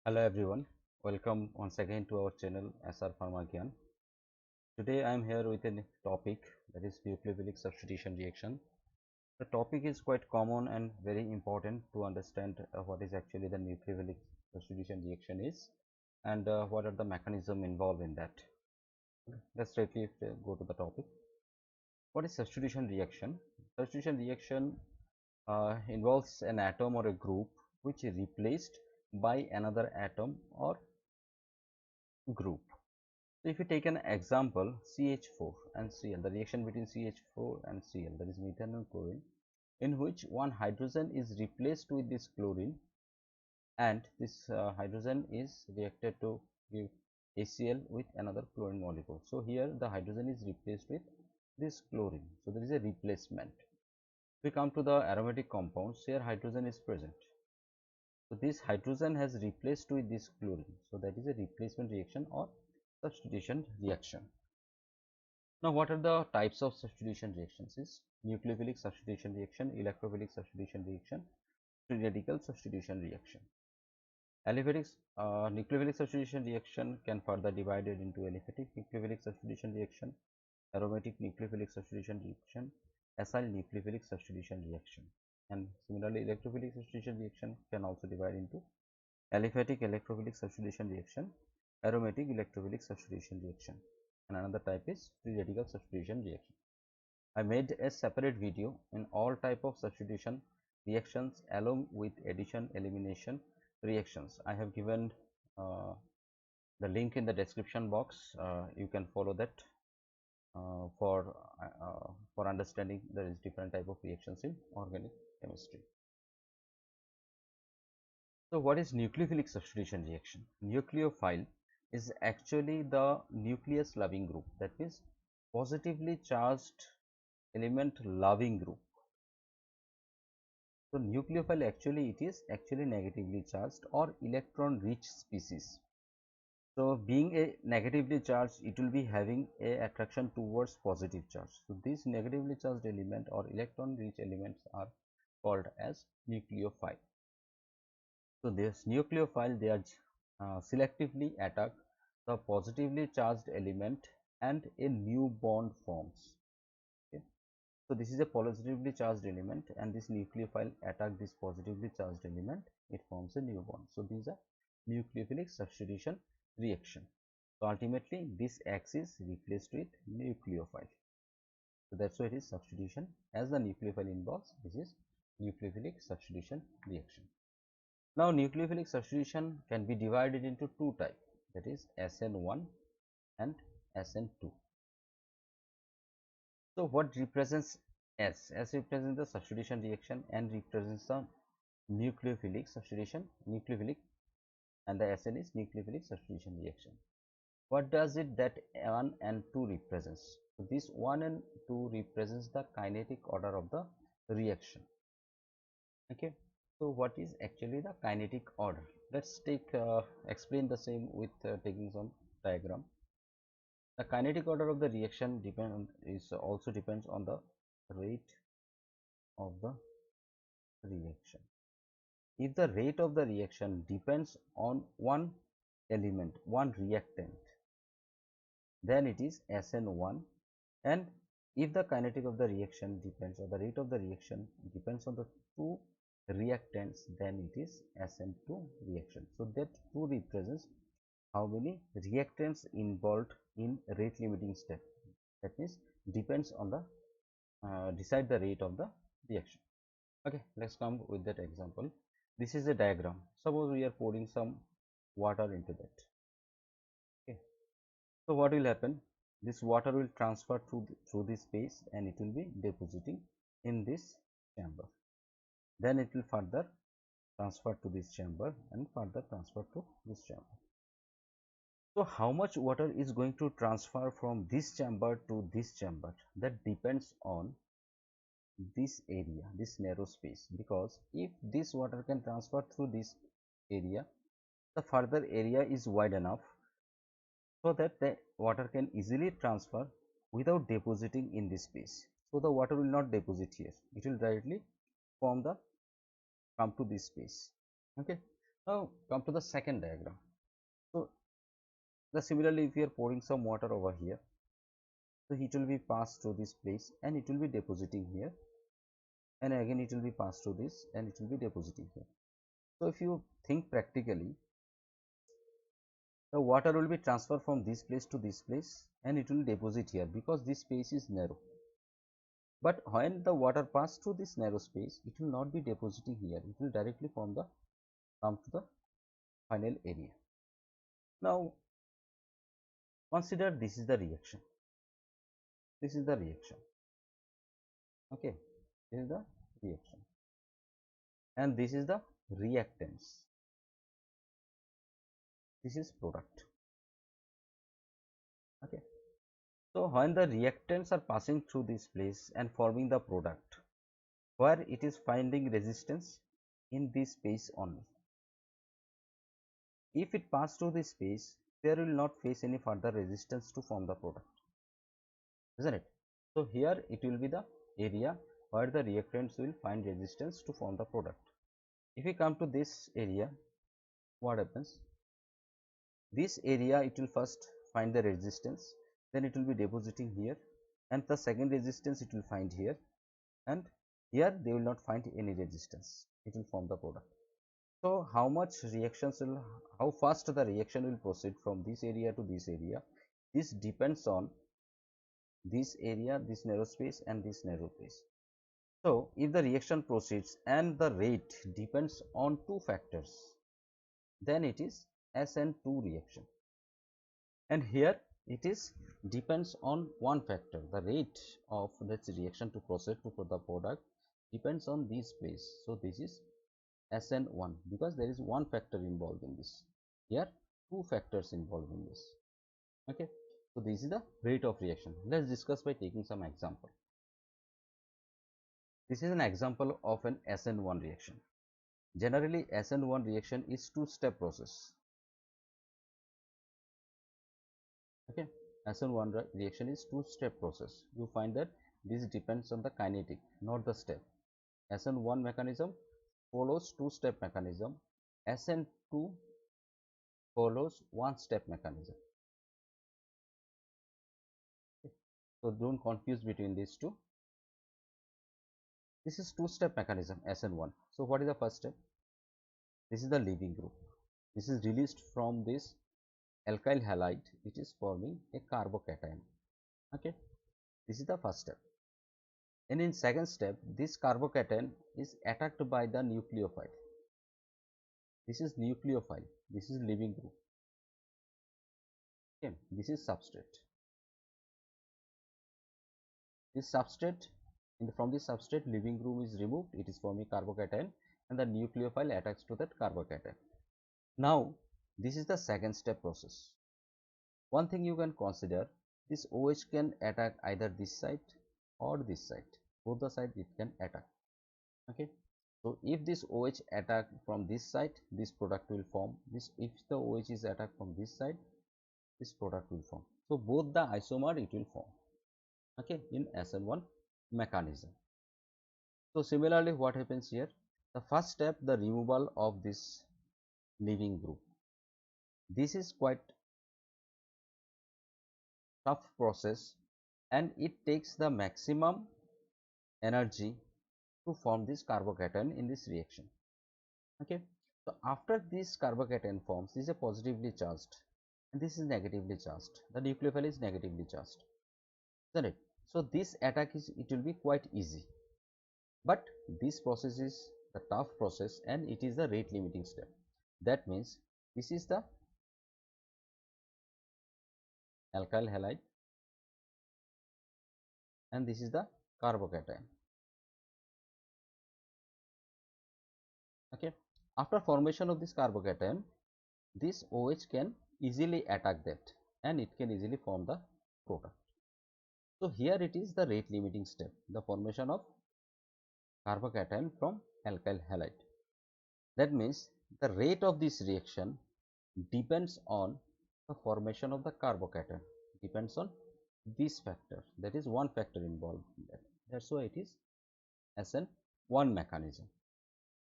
Hello everyone, welcome once again to our channel SR Pharma Gyan. Today I am here with a topic, that is nucleophilic substitution reaction. The topic is quite common and very important to understand what is actually the nucleophilic substitution reaction is and what are the mechanism involved in that. Let's straightly go to the topic. What is substitution reaction? Substitution reaction involves an atom or a group which is replaced by another atom or group. So, if you take an example CH4 and Cl, the reaction between CH4 and Cl, that is methane and chlorine, in which one hydrogen is replaced with this chlorine and this hydrogen is reacted to give HCl with another chlorine molecule. So, here the hydrogen is replaced with this chlorine. So, there is a replacement. If we come to the aromatic compounds, here hydrogen is present. So, this hydrogen has replaced with this chlorine. So, that is a replacement reaction or substitution reaction. Now, what are the types of substitution reactions? Is nucleophilic substitution reaction, electrophilic substitution reaction, free radical substitution reaction. Aliphatic nucleophilic substitution reaction can further divided into aliphatic nucleophilic substitution reaction, aromatic nucleophilic substitution reaction, acyl nucleophilic substitution reaction. And similarly, electrophilic substitution reaction can also divide into aliphatic electrophilic substitution reaction, aromatic electrophilic substitution reaction, and another type is free radical substitution reaction. I made a separate video in all type of substitution reactions along with addition elimination reactions. I have given the link in the description box. You can follow that for understanding there is different type of reactions in organic chemistry. So, what is nucleophilic substitution reaction? Nucleophile is actually the nucleus loving group, that means positively charged element loving group. So, nucleophile actually it is actually negatively charged or electron rich species. So, being a negatively charged, it will be having a attraction towards positive charge. So, these negatively charged element or electron rich elements are called as nucleophile. So, this nucleophile they are selectively attack the positively charged element and a new bond forms. Okay. So, this is a positively charged element and this nucleophile attack this positively charged element, it forms a new bond. So, these are nucleophilic substitution reaction. So, ultimately this X is replaced with nucleophile. So, that is why it is substitution, as the nucleophile involves, this is nucleophilic substitution reaction. Now, nucleophilic substitution can be divided into two types, that is SN1 and SN2. So, what represents S? S represents the substitution reaction and represents the nucleophilic substitution, nucleophilic, and the SN is nucleophilic substitution reaction. What does it that 1 and 2 represents? So, this 1 and 2 represents the kinetic order of the reaction. Okay. So, what is actually the kinetic order? Let's take explain the same with taking some diagram. The kinetic order of the reaction also depends on the rate of the reaction. If the rate of the reaction depends on one element, one reactant, then it is SN1, and if the kinetic of the reaction depends, or the rate of the reaction depends on the two reactants, then it is SN2 reaction. So, that 2 represents how many reactants involved in rate limiting step, that means depends on the decide the rate of the reaction. Okay, let's come with that example. This is a diagram. Suppose we are pouring some water into that. Okay, so what will happen? This water will transfer through this space and it will be depositing in this chamber. Then it will further transfer to this chamber and further transfer to this chamber. So, how much water is going to transfer from this chamber to this chamber? That depends on this area, this narrow space, because if this water can transfer through this area, the further area is wide enough so that the water can easily transfer without depositing in this space. So, the water will not deposit here, it will directly come to this space. Okay. Now come to the second diagram. So similarly, if you are pouring some water over here, so it will be passed through this place and it will be depositing here, and again it will be passed through this and it will be depositing here. So if you think practically, the water will be transferred from this place to this place and it will deposit here because this space is narrow. But when the water pass through this narrow space, it will not be depositing here, it will directly come to the final area. Now consider this is the reaction, this is the reaction, okay, this is the reaction, and this is the reactance, this is product, okay. So when the reactants are passing through this place and forming the product, where it is finding resistance in this space only. If it pass through this space, there will not face any further resistance to form the product, isn't it? So here it will be the area where the reactants will find resistance to form the product. If we come to this area, what happens? This area it will first find the resistance, then it will be depositing here, and the second resistance it will find here, and here they will not find any resistance, it will form the product. So how much reactions will, how fast the reaction will proceed from this area to this area, this depends on this area, this narrow space and this narrow space. So if the reaction proceeds and the rate depends on two factors, then it is SN2 reaction, and here it is depends on one factor, the rate of this reaction to proceed to the product depends on this place. So this is SN1 because there is one factor involved in this, here two factors involved in this, okay. So this is the rate of reaction. Let's discuss by taking some example. This is an example of an SN1 reaction. Generally SN1 reaction is two-step process, okay. SN1 reaction is two-step process. You find that this depends on the kinetic, not the step. SN1 mechanism follows two-step mechanism, SN2 follows one-step mechanism, okay. So don't confuse between these two. This is two-step mechanism SN1. So what is the first step? This is the leaving group, this is released from this alkyl halide, it is forming a carbocation, okay. This is the first step, and in second step this carbocation is attacked by the nucleophile. This is nucleophile, this is leaving group, okay. This is substrate, this substrate, from this substrate leaving group is removed, it is forming carbocation and the nucleophile attacks to that carbocation. Now this is the second step process. One thing you can consider, this OH can attack either this side or this side, both the side it can attack, okay. So if this OH attack from this side, this product will form, this if the OH is attacked from this side, this product will form. So both the isomer it will form, okay, in SN1 mechanism. So similarly what happens here, the first step, the removal of this leaving group, this is quite tough process and it takes the maximum energy to form this carbocation in this reaction, okay. So after this carbocation forms, this is a positively charged and this is negatively charged, the nucleophile is negatively charged, isn't it? So this attack is, it will be quite easy, but this process is the tough process and it is the rate limiting step. That means this is the alkyl halide and this is the carbocation, okay. After formation of this carbocation, this OH can easily attack that and it can easily form the product. So here it is the rate limiting step, the formation of carbocation from alkyl halide. That means the rate of this reaction depends on the formation of the carbocation, depends on this factor, that is one factor involved in that. That's why it is SN1 mechanism.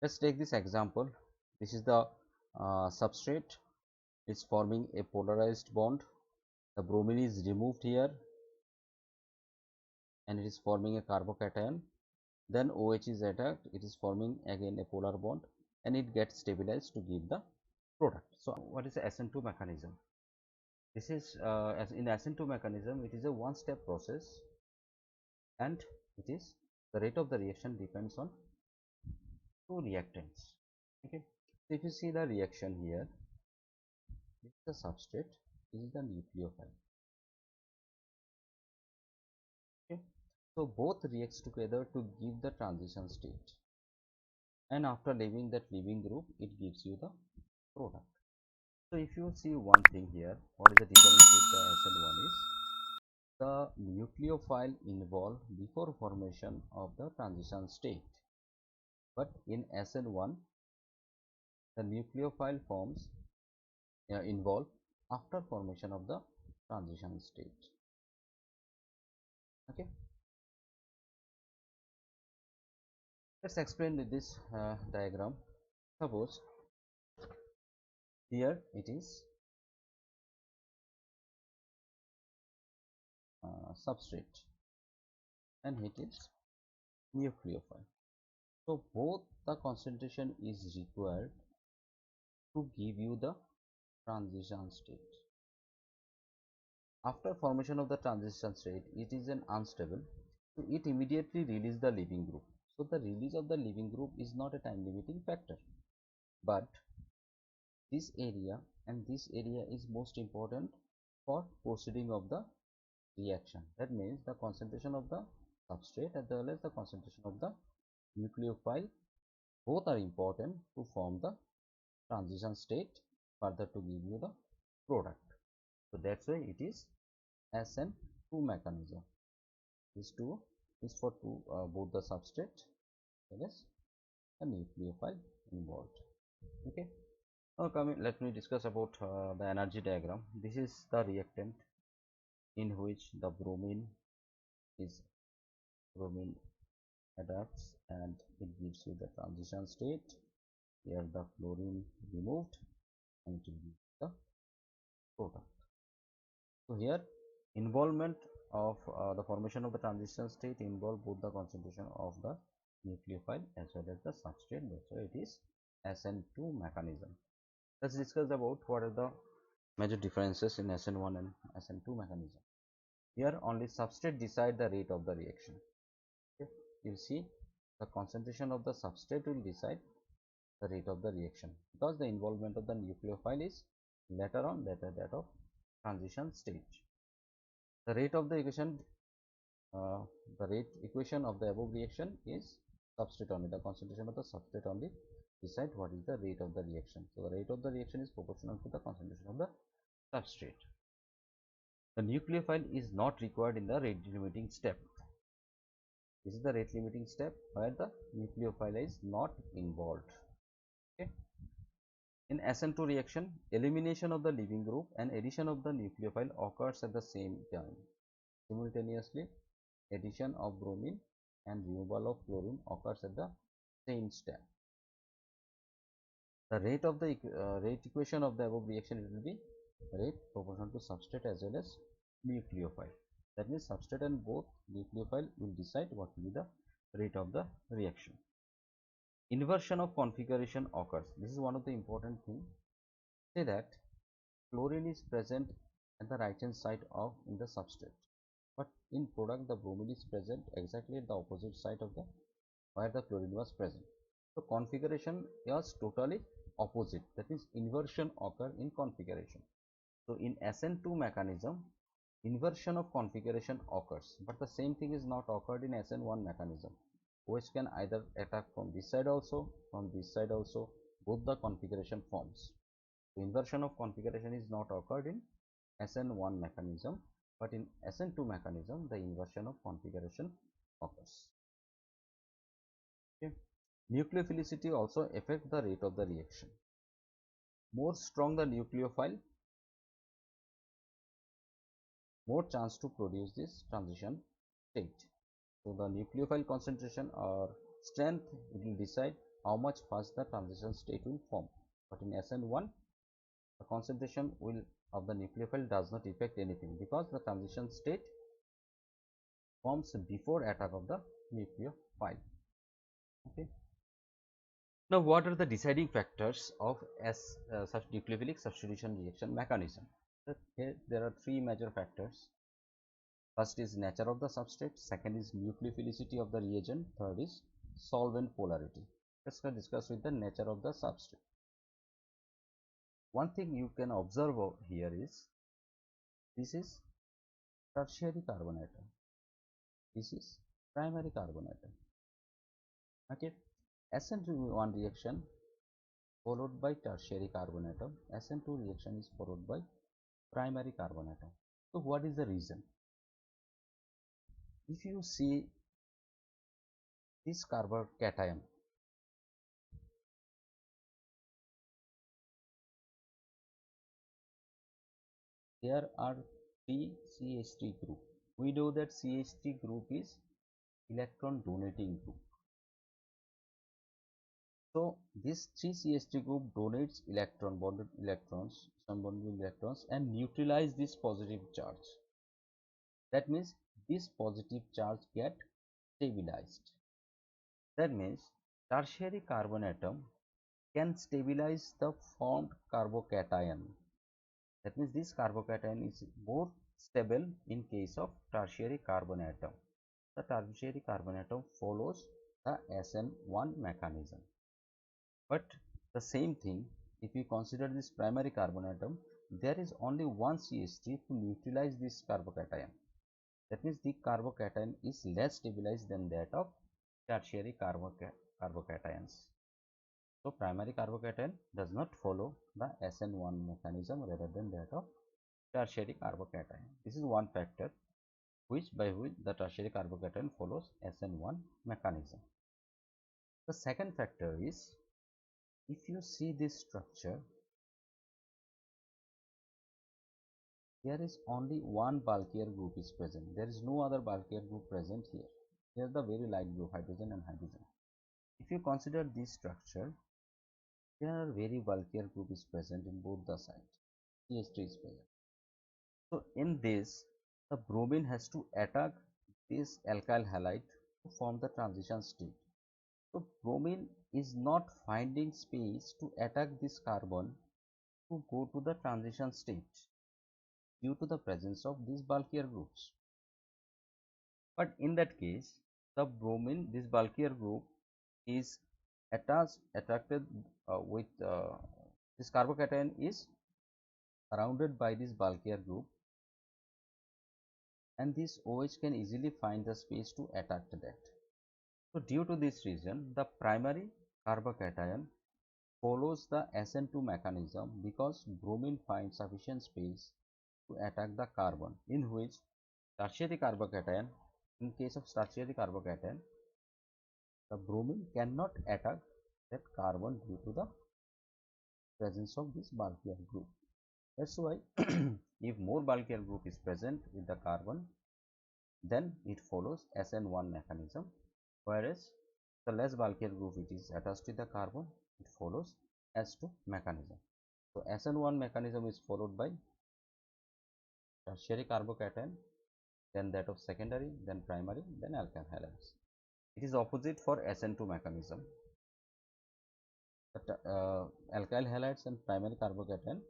Let's take this example. This is the substrate is forming a polarized bond. The bromine is removed here and it is forming a carbocation. Then OH is attacked, it is forming again a polar bond and it gets stabilized to give the product. So what is the SN2 mechanism? This is as in SN2 mechanism, it is a one-step process and it is the rate of the reaction depends on two reactants. Okay, so if you see the reaction here, this is the substrate, this is the nucleophile. Okay, so both reacts together to give the transition state, and after leaving that leaving group, it gives you the product. So if you see one thing here, what is the difference with the SN1 is the nucleophile involved before formation of the transition state, but in SN1 the nucleophile forms involved after formation of the transition state. Okay, let's explain with this diagram. Suppose here it is substrate and it is nucleophile. So both the concentration is required to give you the transition state. After formation of the transition state, it is an unstable, so it immediately releases the leaving group. So the release of the leaving group is not a time limiting factor, but this area and this area is most important for proceeding of the reaction. That means the concentration of the substrate as well as the concentration of the nucleophile, both are important to form the transition state further to give you the product. So that's why it is SN2 mechanism. This two is for both the substrate as well as the nucleophile involved. Okay. Now let me discuss about the energy diagram. This is the reactant in which the bromine adapts and it gives you the transition state. Here the fluorine removed and it will give the product. So here involvement of the formation of the transition state involve both the concentration of the nucleophile as well as the substrate. That's why it is SN2 mechanism. Let's discuss about what are the major differences in SN1 and SN2 mechanism. Here only substrate decide the rate of the reaction. Okay. You see the concentration of the substrate will decide the rate of the reaction because the involvement of the nucleophile is later on that of transition stage. The rate of the equation the rate equation of the above reaction is substrate only. The concentration of the substrate only decide what is the rate of the reaction. So the rate of the reaction is proportional to the concentration of the substrate. The nucleophile is not required in the rate limiting step. This is the rate limiting step where the nucleophile is not involved. Okay. In SN2 reaction, elimination of the leaving group and addition of the nucleophile occurs at the same time. Simultaneously, addition of bromine and removal of chlorine occurs at the same step. The rate of the rate equation of the above reaction, it will be rate proportional to substrate as well as nucleophile. That means substrate and both nucleophile will decide what will be the rate of the reaction. Inversion of configuration occurs. This is one of the important things. Say that chlorine is present at the right hand side of in the substrate, but in product the bromine is present exactly at the opposite side of the where the chlorine was present. So configuration is totally opposite. That means inversion occur in configuration. So in SN2 mechanism, inversion of configuration occurs, but the same thing is not occurred in SN1 mechanism, which can either attack from this side also, from this side also, both the configuration forms. The inversion of configuration is not occurred in SN1 mechanism, but in SN2 mechanism, the inversion of configuration occurs. Okay. Nucleophilicity also affect the rate of the reaction. More strong the nucleophile, more chance to produce this transition state. So the nucleophile concentration or strength will decide how much fast the transition state will form. But in SN1, the concentration will of the nucleophile does not affect anything because the transition state forms before attack of the nucleophile. Okay. Now, what are the deciding factors of such nucleophilic substitution reaction mechanism? Here there are three major factors. First is nature of the substrate, second is nucleophilicity of the reagent, third is solvent polarity. Let's discuss with the nature of the substrate. One thing you can observe here is this is tertiary carbon atom, this is primary carbon atom. Okay, SN1 reaction followed by tertiary carbon atom, SN2 reaction is followed by primary carbon atom. So what is the reason? If you see this carbocation, there are three CH3 group. We know that CH3 group is electron donating group. So this 3 CH3 group donates bonded electrons, some bonded electrons, and neutralize this positive charge. That means this positive charge get stabilized. That means tertiary carbon atom can stabilize the formed carbocation. That means this carbocation is more stable in case of tertiary carbon atom. The tertiary carbon atom follows the SN1 mechanism. But the same thing, if we consider this primary carbon atom, there is only one CH3 to neutralize this carbocation. That means the carbocation is less stabilized than that of tertiary carbocations. So primary carbocation does not follow the SN1 mechanism rather than that of tertiary carbocation. This is one factor by which the tertiary carbocation follows SN1 mechanism. The second factor is, if you see this structure, there is only one bulkier group is present. There is no other bulkier group present here. Here the very light group, hydrogen and hydrogen. If you consider this structure, there are very bulkier group is present in both the sides. CH3 is present. So in this, the bromine has to attack this alkyl halide to form the transition state. So bromine is not finding space to attack this carbon to go to the transition state due to the presence of these bulkier groups. But in that case, the bromine, this bulkier group, is attracted with this carbocation is surrounded by this bulkier group, and this OH can easily find the space to attack that. So due to this reason, the primary carbocation follows the SN2 mechanism because bromine finds sufficient space to attack the carbon, in which tertiary carbocation, in case of tertiary carbocation, the bromine cannot attack that carbon due to the presence of this bulkier group. That's why if more bulkier group is present with the carbon, then it follows SN1 mechanism, whereas the less bulkier group it is attached to the carbon, it follows S2 mechanism. So SN1 mechanism is followed by tertiary carbocation, then that of secondary, then primary, then alkyl halides. It is opposite for SN2 mechanism. The alkyl halides and primary carbocation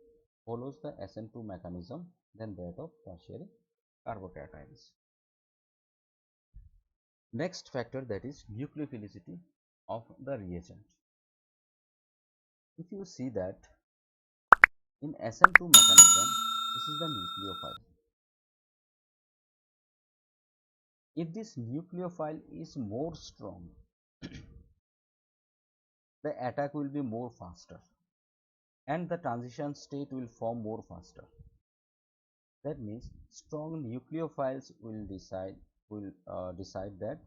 follows the SN2 mechanism, then that of tertiary carbocations. Next factor, that is nucleophilicity of the reagent. If you see that in SN2 mechanism, this is the nucleophile. If this nucleophile is more strong, the attack will be more faster and the transition state will form more faster. That means strong nucleophiles will decide that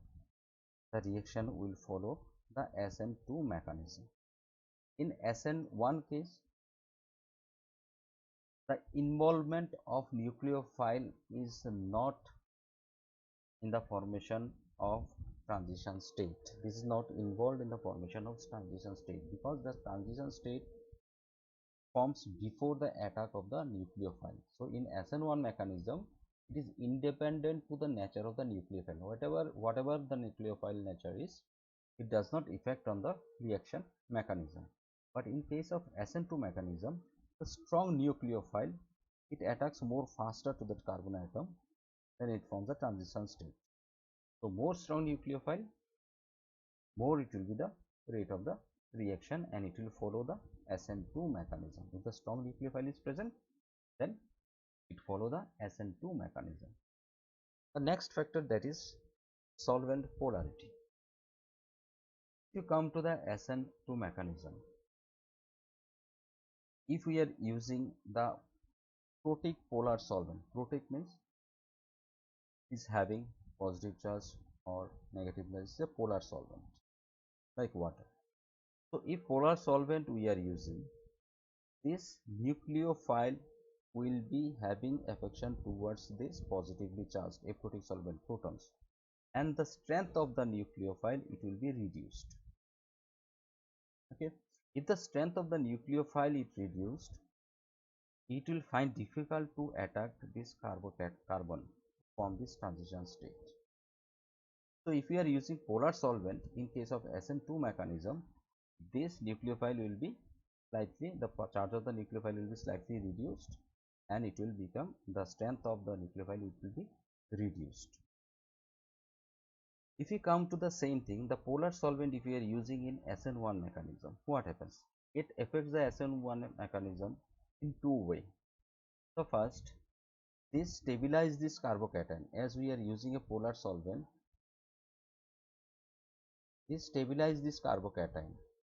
the reaction will follow the SN2 mechanism. In SN1 case, the involvement of nucleophile is not in the formation of transition state. This is not involved in the formation of transition state because the transition state forms before the attack of the nucleophile. So in SN1 mechanism, it is independent to the nature of the nucleophile. Whatever the nucleophile nature is, it does not affect on the reaction mechanism. But in case of SN2 mechanism, the strong nucleophile, it attacks more faster to that carbon atom, then it forms a transition state. So more strong nucleophile, more it will be the rate of the reaction, and it will follow the SN2 mechanism. If the strong nucleophile is present, then it follow the SN2 mechanism. The next factor, that is solvent polarity. If you come to the SN2 mechanism, if we are using the protic polar solvent, protic means is having positive charge or negative charge, is a polar solvent like water. So if polar solvent we are using, this nucleophile will be having affection towards this positively charged aprotic solvent protons, and the strength of the nucleophile, it will be reduced. Okay, if the strength of the nucleophile is reduced, it will find difficult to attack this carbon from this transition state. So if we are using polar solvent in case of SN2 mechanism, this nucleophile will be slightly, the charge of the nucleophile will be slightly reduced, and it will become, the strength of the nucleophile, it will be reduced. If we come to the same thing, the polar solvent, if we are using in SN1 mechanism, what happens? It affects the SN1 mechanism in two ways. So first, this stabilize this carbocation, as we are using a polar solvent, this stabilize this carbocation.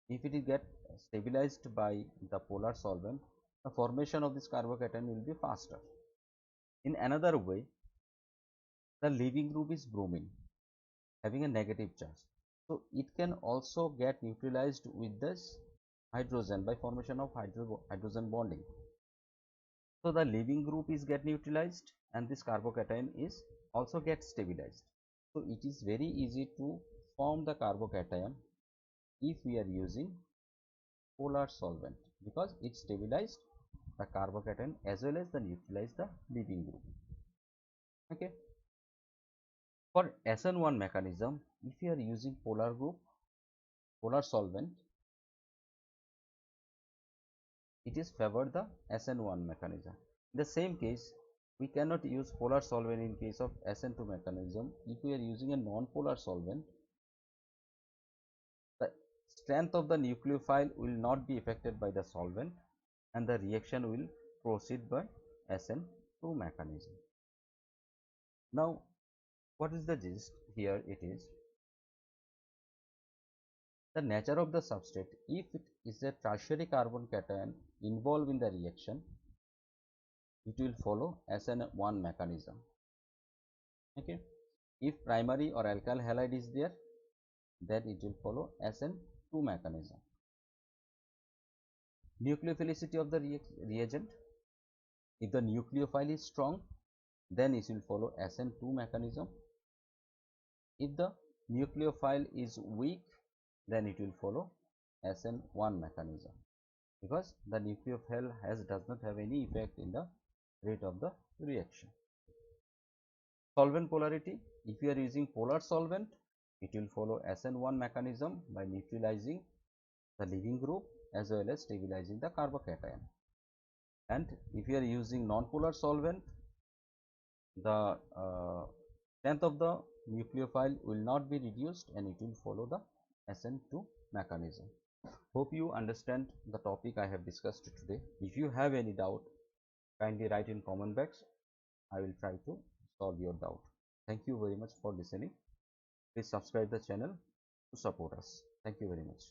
If it is get stabilized by the polar solvent, the formation of this carbocation will be faster. In another way, the leaving group is bromine, having a negative charge, so it can also get neutralized with this hydrogen by formation of hydrogen bonding. So the leaving group is get neutralized, and this carbocation is also get stabilized. So it is very easy to form the carbocation if we are using polar solvent, because it stabilized the carbocation as well as the neutralize the leaving group. Okay. For SN1 mechanism, if you are using polar solvent, it is favored the SN1 mechanism. In the same case, we cannot use polar solvent in case of SN2 mechanism. If we are using a non-polar solvent, the strength of the nucleophile will not be affected by the solvent, and the reaction will proceed by SN2 mechanism. Now, what is the gist here? It is the nature of the substrate. If it is a tertiary carbon cation involved in the reaction, it will follow SN1 mechanism. Okay. If primary or alkyl halide is there, then it will follow SN2 mechanism. Nucleophilicity of the reagent. If the nucleophile is strong, then it will follow SN2 mechanism. If the nucleophile is weak, then it will follow SN1 mechanism, because the nucleophile does not have any effect in the rate of the reaction. Solvent polarity. If you are using polar solvent, it will follow SN1 mechanism by neutralizing the leaving group as well as stabilizing the carbocation. And if you are using non-polar solvent, the strength of the nucleophile will not be reduced, and it will follow the SN2 mechanism. Hope you understand the topic I have discussed today. If you have any doubt, kindly write in comment box. I will try to solve your doubt. Thank you very much for listening. Please subscribe the channel to support us. Thank you very much.